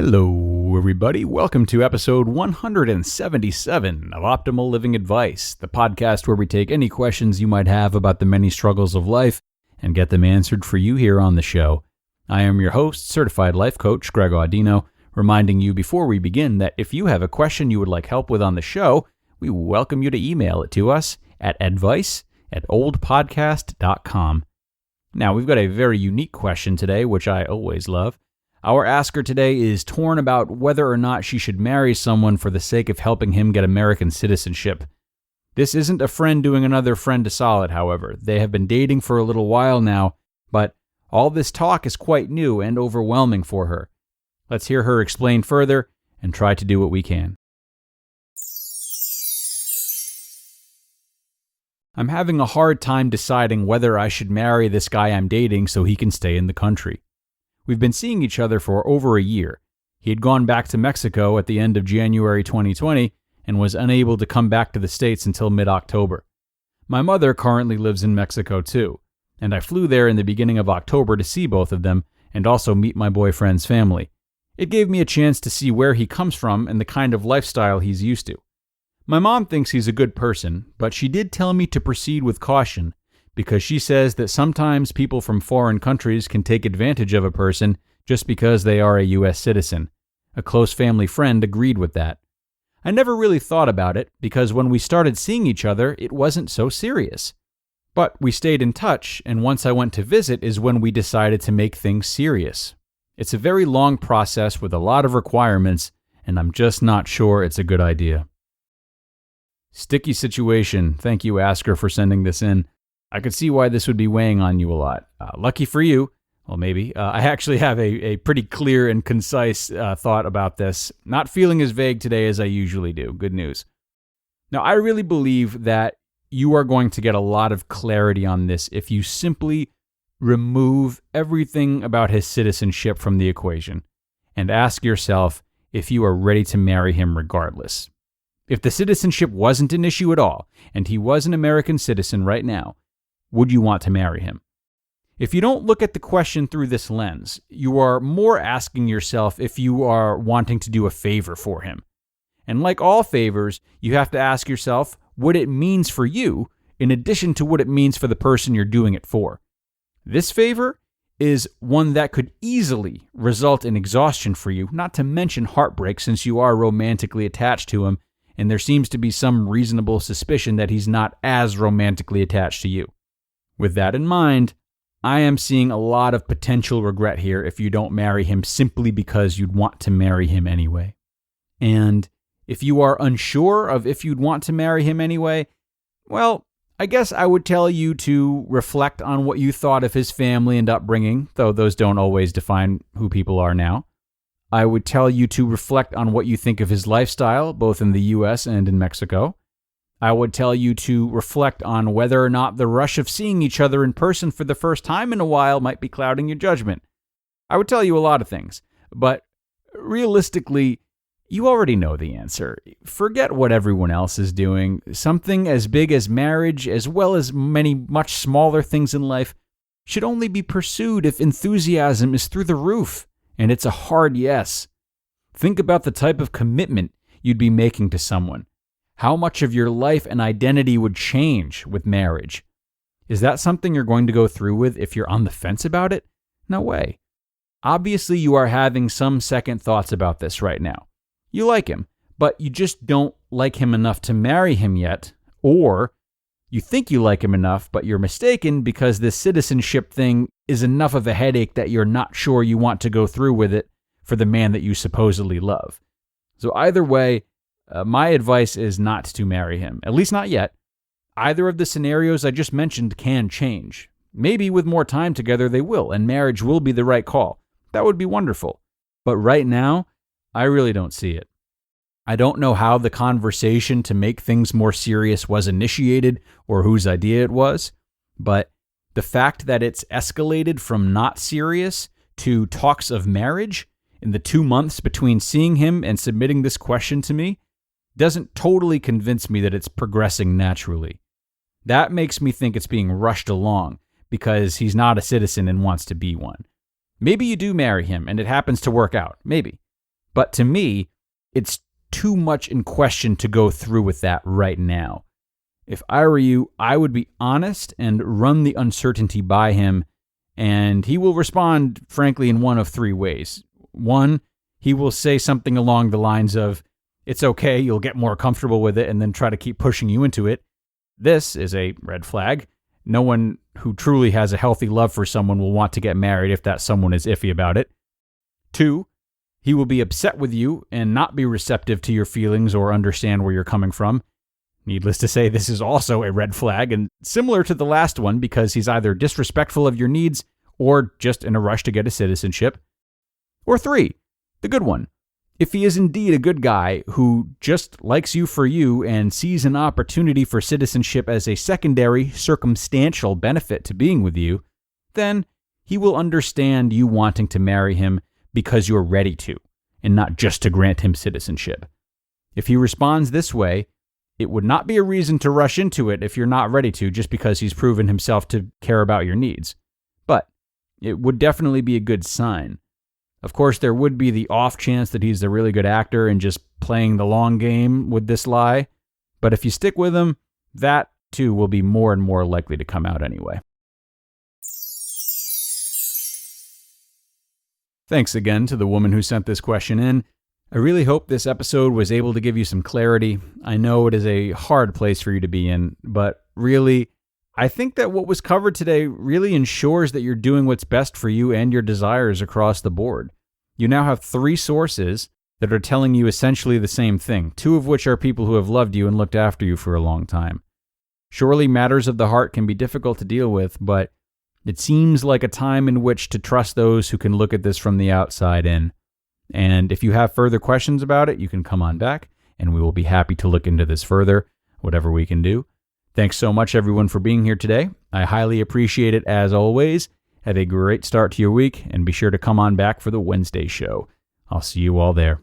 Hello, everybody. Welcome to episode 177 of Optimal Living Advice, the podcast where we take any questions you might have about the many struggles of life and get them answered for you here on the show. I am your host, certified life coach, Greg Audino, reminding you before we begin that if you have a question you would like help with on the show, we welcome you to email it to us at advice@oldpodcast.com. Now, we've got a very unique question today, which I always love. Our asker today is torn about whether or not she should marry someone for the sake of helping him get American citizenship. This isn't a friend doing another friend a solid, however. They have been dating for a little while now, but all this talk is quite new and overwhelming for her. Let's hear her explain further and try to do what we can. I'm having a hard time deciding whether I should marry this guy I'm dating so he can stay in the country. We've been seeing each other for over a year. He had gone back to Mexico at the end of January 2020 and was unable to come back to the States until mid-October. My mother currently lives in Mexico too, and I flew there in the beginning of October to see both of them and also meet my boyfriend's family. It gave me a chance to see where he comes from and the kind of lifestyle he's used to. My mom thinks he's a good person, but she did tell me to proceed with caution because she says that sometimes people from foreign countries can take advantage of a person just because they are a U.S. citizen. A close family friend agreed with that. I never really thought about it because when we started seeing each other, it wasn't so serious. But we stayed in touch, and once I went to visit is when we decided to make things serious. It's a very long process with a lot of requirements, and I'm just not sure it's a good idea. Sticky situation. Thank you, Asker, for sending this in. I could see why this would be weighing on you a lot. Lucky for you, well, maybe, I actually have a pretty clear and concise thought about this. Not feeling as vague today as I usually do. Good news. Now, I really believe that you are going to get a lot of clarity on this if you simply remove everything about his citizenship from the equation and ask yourself if you are ready to marry him regardless. If the citizenship wasn't an issue at all, and he was an American citizen right now, would you want to marry him? If you don't look at the question through this lens, you are more asking yourself if you are wanting to do a favor for him. And like all favors, you have to ask yourself what it means for you in addition to what it means for the person you're doing it for. This favor is one that could easily result in exhaustion for you, not to mention heartbreak since you are romantically attached to him, and there seems to be some reasonable suspicion that he's not as romantically attached to you. With that in mind, I am seeing a lot of potential regret here if you don't marry him simply because you'd want to marry him anyway. And if you are unsure of if you'd want to marry him anyway, well, I guess I would tell you to reflect on what you thought of his family and upbringing, though those don't always define who people are now. I would tell you to reflect on what you think of his lifestyle, both in the U.S. and in Mexico. I would tell you to reflect on whether or not the rush of seeing each other in person for the first time in a while might be clouding your judgment. I would tell you a lot of things, but realistically, you already know the answer. Forget what everyone else is doing. Something as big as marriage, as well as many much smaller things in life, should only be pursued if enthusiasm is through the roof, and it's a hard yes. Think about the type of commitment you'd be making to someone. How much of your life and identity would change with marriage? Is that something you're going to go through with if you're on the fence about it? No way. Obviously, you are having some second thoughts about this right now. You like him, but you just don't like him enough to marry him yet, or you think you like him enough, but you're mistaken because this citizenship thing is enough of a headache that you're not sure you want to go through with it for the man that you supposedly love. So either way, my advice is not to marry him, at least not yet. Either of the scenarios I just mentioned can change. Maybe with more time together they will, and marriage will be the right call. That would be wonderful. But right now, I really don't see it. I don't know how the conversation to make things more serious was initiated or whose idea it was, but the fact that it's escalated from not serious to talks of marriage in the 2 months between seeing him and submitting this question to me doesn't totally convince me that it's progressing naturally. That makes me think it's being rushed along because he's not a citizen and wants to be one. Maybe you do marry him and it happens to work out. Maybe. But to me, it's too much in question to go through with that right now. If I were you, I would be honest and run the uncertainty by him, and he will respond, frankly, in one of three ways. One, he will say something along the lines of, "It's okay, you'll get more comfortable with it," and then try to keep pushing you into it. This is a red flag. No one who truly has a healthy love for someone will want to get married if that someone is iffy about it. Two, he will be upset with you and not be receptive to your feelings or understand where you're coming from. Needless to say, this is also a red flag and similar to the last one because he's either disrespectful of your needs or just in a rush to get a citizenship. Or three, the good one. If he is indeed a good guy who just likes you for you and sees an opportunity for citizenship as a secondary, circumstantial benefit to being with you, then he will understand you wanting to marry him because you're ready to, and not just to grant him citizenship. If he responds this way, it would not be a reason to rush into it if you're not ready to, just because he's proven himself to care about your needs. But it would definitely be a good sign. Of course, there would be the off chance that he's a really good actor and just playing the long game with this lie. But if you stick with him, that too will be more and more likely to come out anyway. Thanks again to the woman who sent this question in. I really hope this episode was able to give you some clarity. I know it is a hard place for you to be in, but really, I think that what was covered today really ensures that you're doing what's best for you and your desires across the board. You now have 3 sources that are telling you essentially the same thing, 2 of which are people who have loved you and looked after you for a long time. Surely matters of the heart can be difficult to deal with, but it seems like a time in which to trust those who can look at this from the outside in. And if you have further questions about it, you can come on back, and we will be happy to look into this further, whatever we can do. Thanks so much, everyone, for being here today. I highly appreciate it, as always. Have a great start to your week, and be sure to come on back for the Wednesday show. I'll see you all there.